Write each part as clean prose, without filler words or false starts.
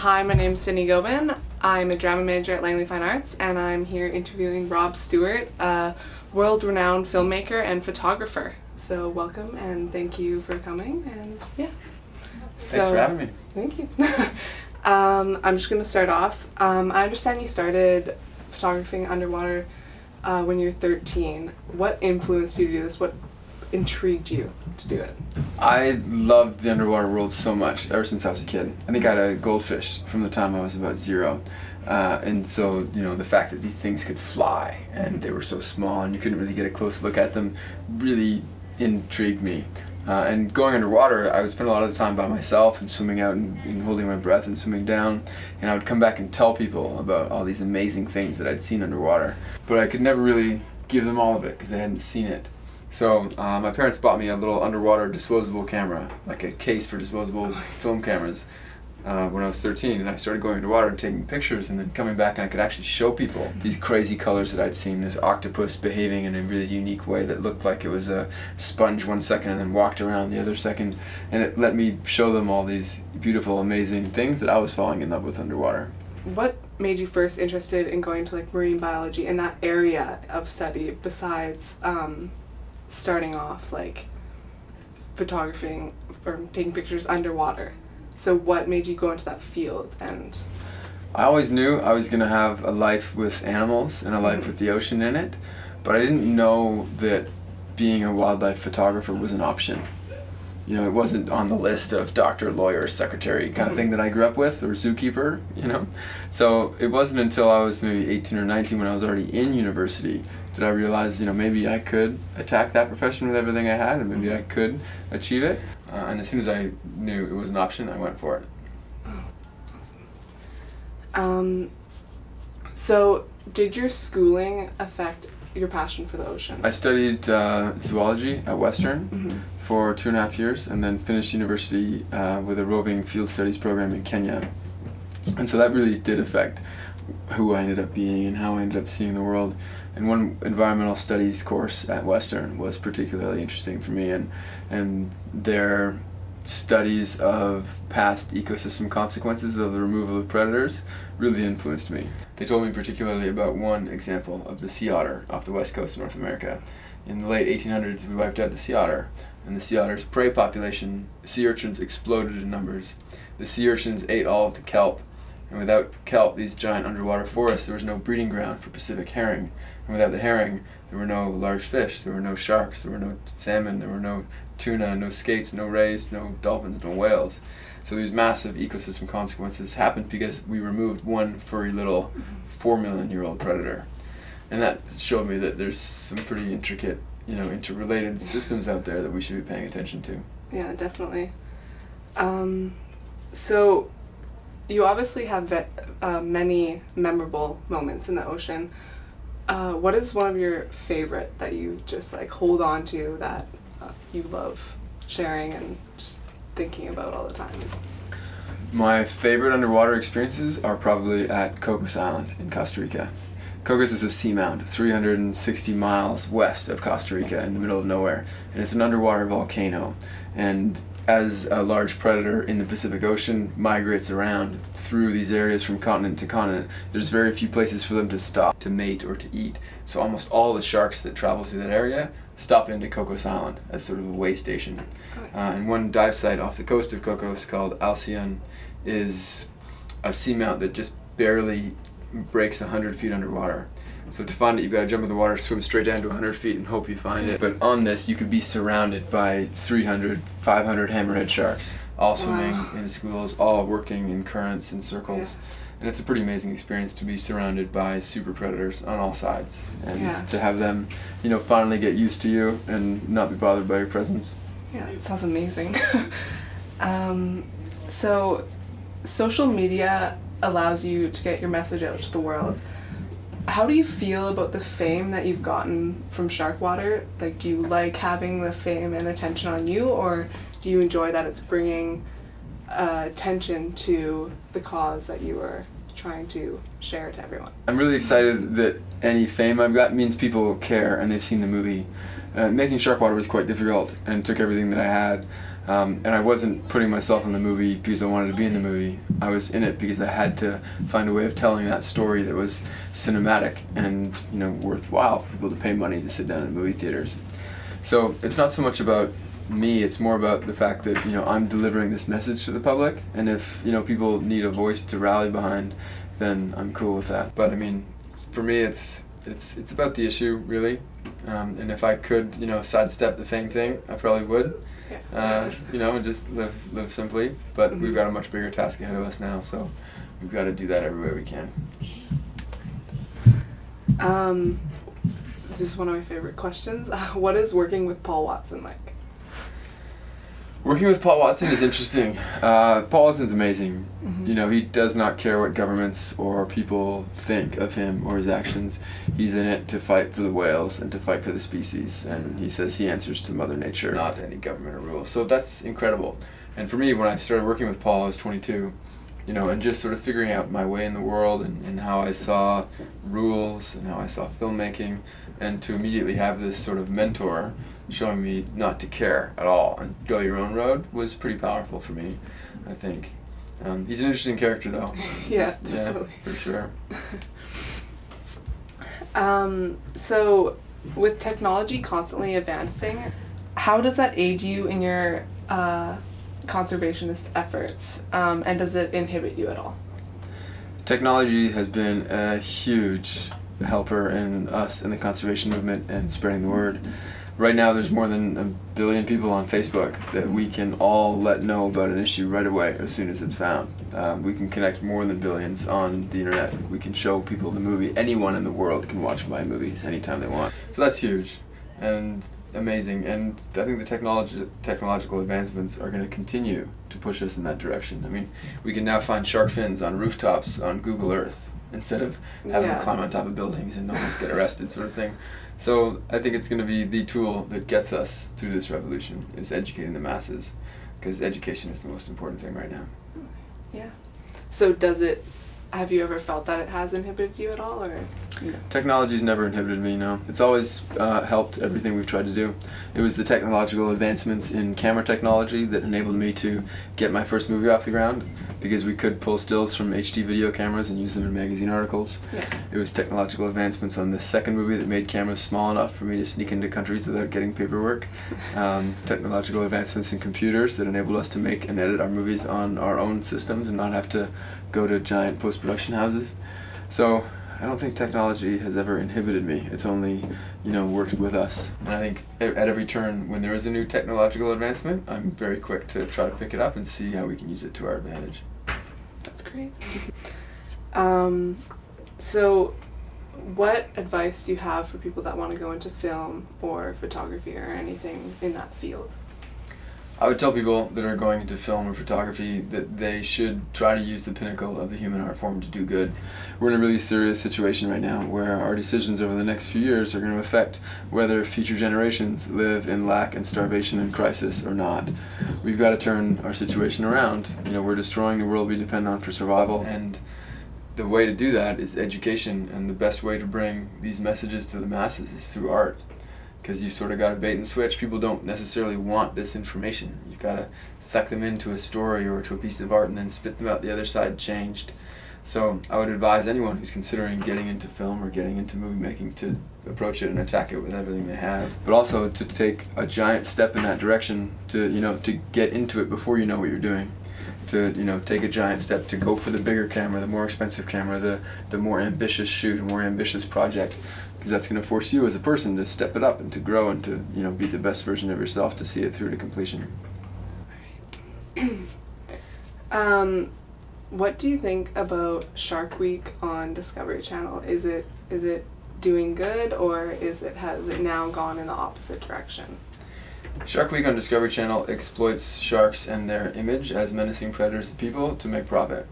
Hi, my name's Sydney Gobin. I'm a drama major at Langley Fine Arts, and I'm here interviewing Rob Stewart, a world-renowned filmmaker and photographer. So welcome, and thank you for coming, and yeah. Thanks for having me. Thank you. I'm just going to start off. I understand you started photographing underwater when you were 13. What influenced you to do this? What intrigued you to do it? I loved the underwater world so much ever since I was a kid. I think I had a goldfish from the time I was about 0. And so, you know, the fact that these things could fly and they were so small and you couldn't really get a close look at them really intrigued me. And going underwater, I would spend a lot of the time by myself and swimming out and holding my breath and swimming down. And I would come back and tell people about all these amazing things that I'd seen underwater. But I could never really give them all of it because they hadn't seen it. So my parents bought me a little underwater disposable camera, like a case for disposable film cameras, when I was 13, and I started going underwater and taking pictures and then coming back, and I could actually show people these crazy colors that I'd seen, this octopus behaving in a really unique way that looked like it was a sponge one second and then walked around the other second, and it let me show them all these beautiful, amazing things that I was falling in love with underwater. What made you first interested in going to like marine biology in that area of study besides starting off like photographing or taking pictures underwater? So what made you go into that field? And I always knew I was going to have a life with animals and a life with the ocean in it, but I didn't know that being a wildlife photographer was an option. You know, it wasn't on the list of doctor, lawyer, secretary kind of thing that I grew up with, or zookeeper, you know. So it wasn't until I was maybe 18 or 19 when I was already in university that I realized, you know, maybe I could attack that profession with everything I had and maybe I could achieve it. And as soon as I knew it was an option, I went for it. Oh, awesome. So did your schooling affect your passion for the ocean? I studied zoology at Western for 2.5 years and then finished university with a roving field studies program in Kenya. And so that really did affect who I ended up being and how I ended up seeing the world. And one environmental studies course at Western was particularly interesting for me, and their studies of past ecosystem consequences of the removal of predators really influenced me. They told me particularly about one example of the sea otter off the west coast of North America. In the late 1800s, we wiped out the sea otter, and the sea otter's prey population, sea urchins, exploded in numbers. The sea urchins ate all of the kelp, and without kelp, these giant underwater forests, there was no breeding ground for Pacific herring. And without the herring, there were no large fish, there were no sharks, there were no salmon, there were no tuna, no skates, no rays, no dolphins, no whales. So these massive ecosystem consequences happened because we removed one furry little 4-million-year-old predator. And that showed me that there's some pretty intricate, you know, interrelated systems out there that we should be paying attention to. Yeah, definitely. So you obviously have many memorable moments in the ocean. What is one of your favorite that you just like hold on to that you love sharing and just thinking about all the time? My favorite underwater experiences are probably at Cocos Island in Costa Rica. Cocos is a seamound 360 miles west of Costa Rica in the middle of nowhere, and it's an underwater volcano. And as a large predator in the Pacific Ocean migrates around through these areas from continent to continent, there's very few places for them to stop to mate or to eat. So almost all the sharks that travel through that area stop into Cocos Island as sort of a way station. And one dive site off the coast of Cocos called Alcyon is a seamount that just barely breaks 100 feet underwater. So to find it, you've got to jump in the water, swim straight down to 100 feet and hope you find it. But on this, you could be surrounded by 300, 500 hammerhead sharks, all swimming in schools, all working in currents and circles. Yeah. And it's a pretty amazing experience to be surrounded by super predators on all sides. And to have them, you know, finally get used to you and not be bothered by your presence. Yeah, it sounds amazing. So social media allows you to get your message out to the world. How do you feel about the fame that you've gotten from shark water? Like, do you like having the fame and attention on you, or do you enjoy that it's bringing attention to the cause that you are trying to share to everyone? I'm really excited that any fame I've got means people care and they've seen the movie. Making shark water was quite difficult and took everything that I had. And I wasn't putting myself in the movie because I wanted to be in the movie. I was in it because I had to find a way of telling that story that was cinematic and, you know, worthwhile for people to pay money to sit down in movie theaters. So it's not so much about me, it's more about the fact that, you know, I'm delivering this message to the public, and if, you know, people need a voice to rally behind, then I'm cool with that. But I mean, for me, it's about the issue, really. And if I could, you know, sidestep the fame thing, I probably would. Yeah. You know, and just live simply. But we've got a much bigger task ahead of us now, so we've got to do that every way we can. This is one of my favorite questions. What is working with Paul Watson like? Working with Paul Watson is interesting. Paul Watson's amazing. You know, he does not care what governments or people think of him or his actions. He's in it to fight for the whales and to fight for the species, and he says he answers to Mother Nature, not any government or rule. So that's incredible. And for me, when I started working with Paul, I was 22, you know, and just sort of figuring out my way in the world and how I saw rules and how I saw filmmaking, and to immediately have this sort of mentor showing me not to care at all and go your own road was pretty powerful for me, I think. He's an interesting character, though. Yeah, for sure. So, with technology constantly advancing, how does that aid you in your conservationist efforts, and does it inhibit you at all? Technology has been a huge helper in us in the conservation movement and spreading the word. Right now there's more than 1 billion people on Facebook that we can all let know about an issue right away as soon as it's found. We can connect more than billions on the internet. We can show people the movie. Anyone in the world can watch my movies anytime they want. So that's huge and amazing, and I think the technological advancements are going to continue to push us in that direction. I mean, we can now find shark fins on rooftops on Google Earth instead of having to climb on top of buildings and almost get arrested, sort of thing. So I think it's going to be the tool that gets us through this revolution, is educating the masses, because education is the most important thing right now. Yeah. So have you ever felt that it has inhibited you at all, or no? Technology's never inhibited me, no. It's always helped everything we've tried to do. It was the technological advancements in camera technology that enabled me to get my first movie off the ground, because we could pull stills from HD video cameras and use them in magazine articles. Yeah. It was technological advancements on the second movie that made cameras small enough for me to sneak into countries without getting paperwork. Technological advancements in computers that enabled us to make and edit our movies on our own systems and not have to go to giant post-production houses. So I don't think technology has ever inhibited me. It's only, you know, worked with us. And I think at every turn, when there is a new technological advancement, I'm very quick to try to pick it up and see how we can use it to our advantage. That's great. So what advice do you have for people that want to go into film or photography or anything in that field? I would tell people that are going into film or photography that they should try to use the pinnacle of the human art form to do good. We're in a really serious situation right now where our decisions over the next few years are going to affect whether future generations live in lack and starvation and crisis or not. We've got to turn our situation around. You know, we're destroying the world we depend on for survival, and the way to do that is education, and the best way to bring these messages to the masses is through art. Because you sort of got to bait and switch. People don't necessarily want this information. You've got to suck them into a story or to a piece of art and then spit them out the other side changed. So I would advise anyone who's considering getting into film or getting into movie making to approach it and attack it with everything they have. But also to take a giant step in that direction, to, you know, to get into it before you know what you're doing. To, you know, take a giant step to go for the bigger camera, the more expensive camera, the more ambitious shoot, a more ambitious project. Because that's going to force you as a person to step it up and to grow and to, you know, be the best version of yourself, to see it through to completion. What do you think about Shark Week on Discovery Channel? Is it doing good, or has it now gone in the opposite direction? Shark Week on Discovery Channel exploits sharks and their image as menacing predators to people to make profit.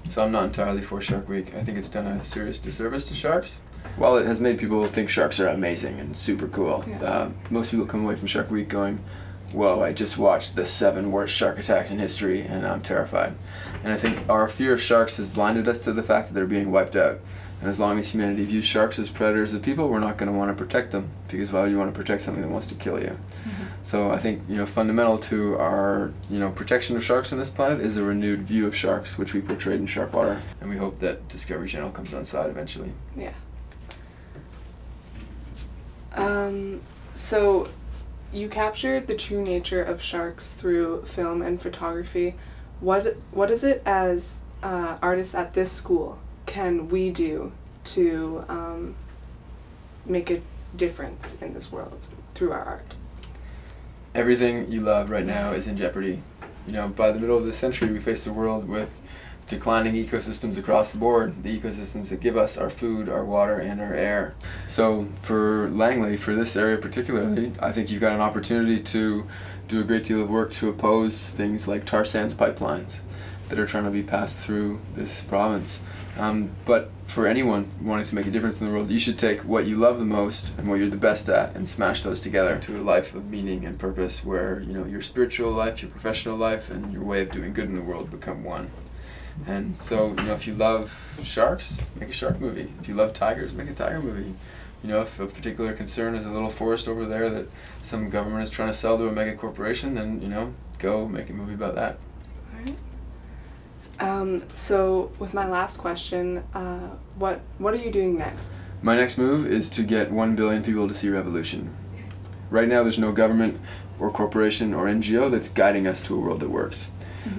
So I'm not entirely for Shark Week. I think it's done a serious disservice to sharks. While it has made people think sharks are amazing and super cool, most people come away from Shark Week going, whoa, I just watched the 7 worst shark attacks in history and I'm terrified. And I think our fear of sharks has blinded us to the fact that they're being wiped out. And as long as humanity views sharks as predators of people, we're not going to want to protect them, because why would you want to protect something that wants to kill you? So I think, fundamental to our, protection of sharks on this planet is a renewed view of sharks, which we portrayed in Shark Water. And we hope that Discovery Channel comes on side eventually. Yeah. So you captured the true nature of sharks through film and photography. What is it as artists at this school can we do to make a difference in this world through our art? Everything you love right now is in jeopardy. By the middle of this century, we face a world with declining ecosystems across the board, the ecosystems that give us our food, our water, and our air. So for Langley, for this area particularly, I think you've got an opportunity to do a great deal of work to oppose things like tar sands pipelines that are trying to be passed through this province. But for anyone wanting to make a difference in the world, you should take what you love the most and what you're the best at and smash those together to a life of meaning and purpose where your spiritual life, your professional life, and your way of doing good in the world become one. And so, if you love sharks, make a shark movie. If you love tigers, make a tiger movie. If a particular concern is a little forest over there that some government is trying to sell to a mega corporation, then, go make a movie about that. So with my last question, what are you doing next? My next move is to get 1 billion people to see Revolution. Right now there's no government or corporation or NGO that's guiding us to a world that works.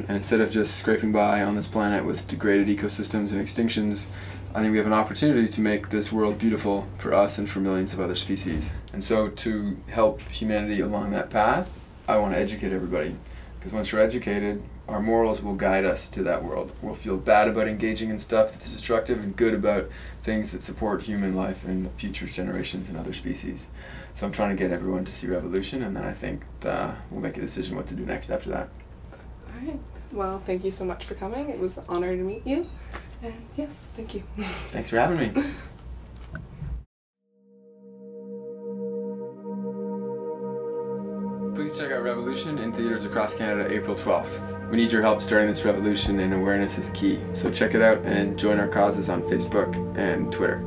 And instead of just scraping by on this planet with degraded ecosystems and extinctions, I think we have an opportunity to make this world beautiful for us and for millions of other species. And so to help humanity along that path, I want to educate everybody. Because once you're educated, our morals will guide us to that world. We'll feel bad about engaging in stuff that's destructive and good about things that support human life and future generations and other species. So I'm trying to get everyone to see Revolution, and then I think we'll make a decision what to do next after that. All right. Well, thank you so much for coming. It was an honor to meet you. And yes, thank you. Thanks for having me. Please check out Revolution in theaters across Canada April 12th. We need your help starting this revolution, and awareness is key. So check it out and join our causes on Facebook and Twitter.